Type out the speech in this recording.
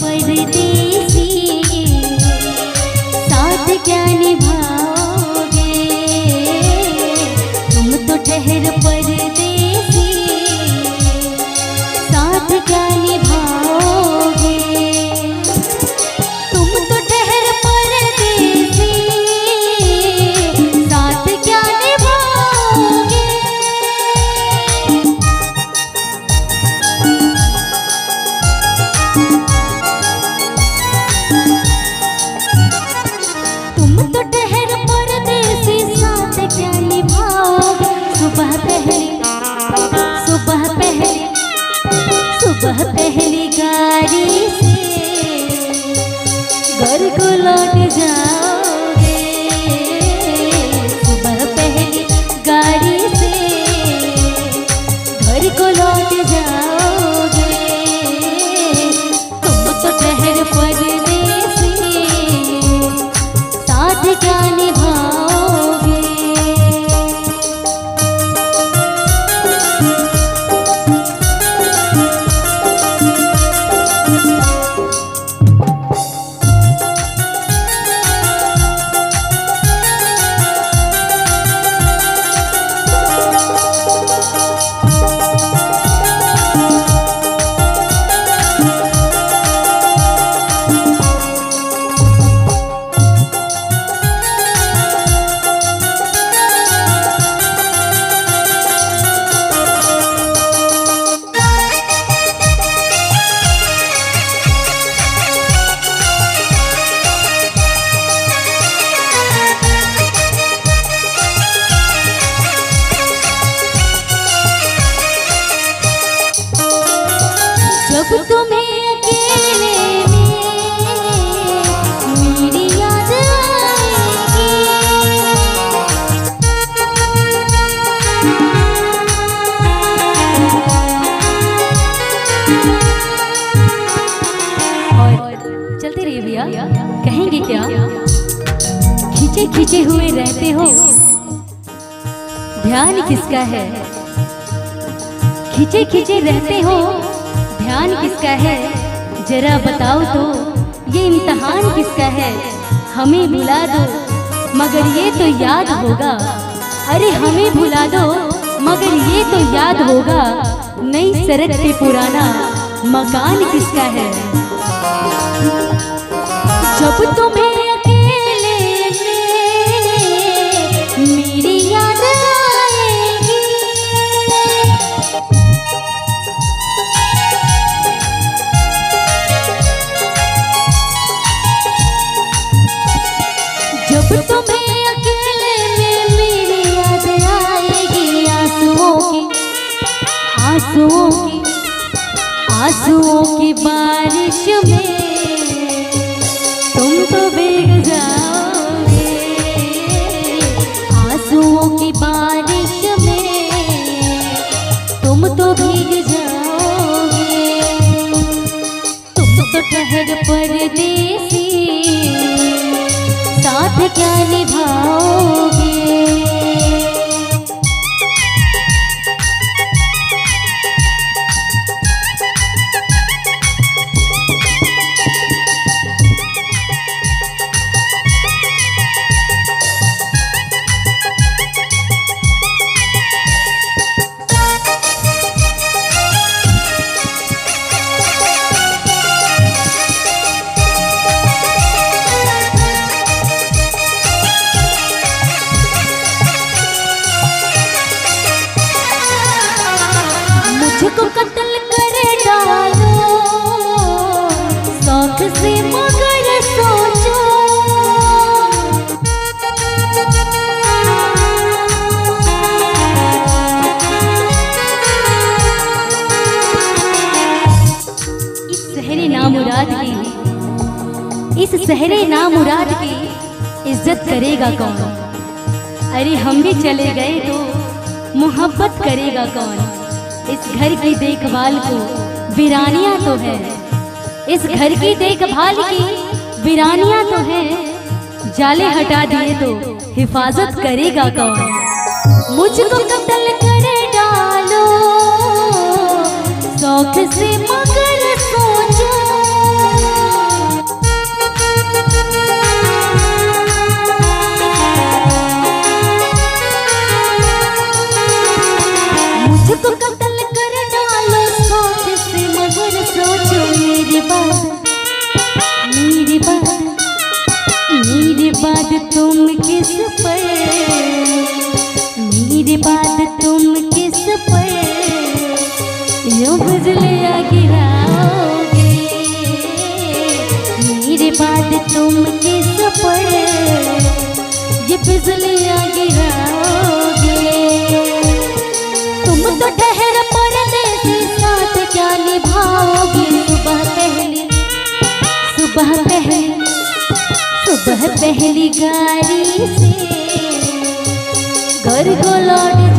परदेसी साथ क्या निभाओगे, तुम तो ठहर परदेसी साथ क्या निभाओगे, तुम तो ठहर परदेसी साथ क्या निभाओगे। तुम तो ठहर परदेसी साथ क्या निभाओगे, सुबह पहली गाड़ी से घर को लौट जाओगे, सुबह पहली गाड़ी से घर को लौट जाओगे, तुम तो ठहर परदेसी साथ क्या निभाओगे। जब तुम्हें अकेले में मेरी याद आएगी, और चलते रहिए भैया, कहेंगे क्या, खींचे खींचे हुए रहते हो, ध्यान किसका है, खींचे खींचे रहते हो, ध्यान किसका है, जरा बताओ तो ये इम्तिहान किसका है, हमें भुला दो मगर ये तो याद होगा, अरे हमें भुला दो मगर ये तो याद होगा, नई सड़क पे पुराना मकान किसका है। जब तुम्हें अकेले में मेरी याद आएगी, जब तुम्हें अकेले में मेरी याद आएगी, आंसुओं की बारिश में तुम तो भीग जाओगे, आंसुओं की बारिश में तुम तो भीग जाओगे, तुम तो ठहर परदेसी साथ क्या निभाओगे। मुझको कत्ल कर डालो शौक से मगर सोचो, इस सहरे नामुराद की इज्जत करेगा कौन, अरे हम भी चले गए तो मोहब्बत करेगा कौन, इस घर की देखभाल को वीरानियां तो है, इस घर की देखभाल की वीरानियां तो है, जाले हटा दिए तो हिफाजत करेगा कौन। मुझको कत्ल कर डालो शौक से मगर सोचो, किस पर, मेरे बाद तुम किस पर यूं बिजलियाँ गिराओगे, मेरे बाद तुम किस पर ये बिजलियाँ गिराओगे। तुम तो ठहर परदेसी साथ क्या निभाओगे, सुबह पहली गाड़ी से घर को लौट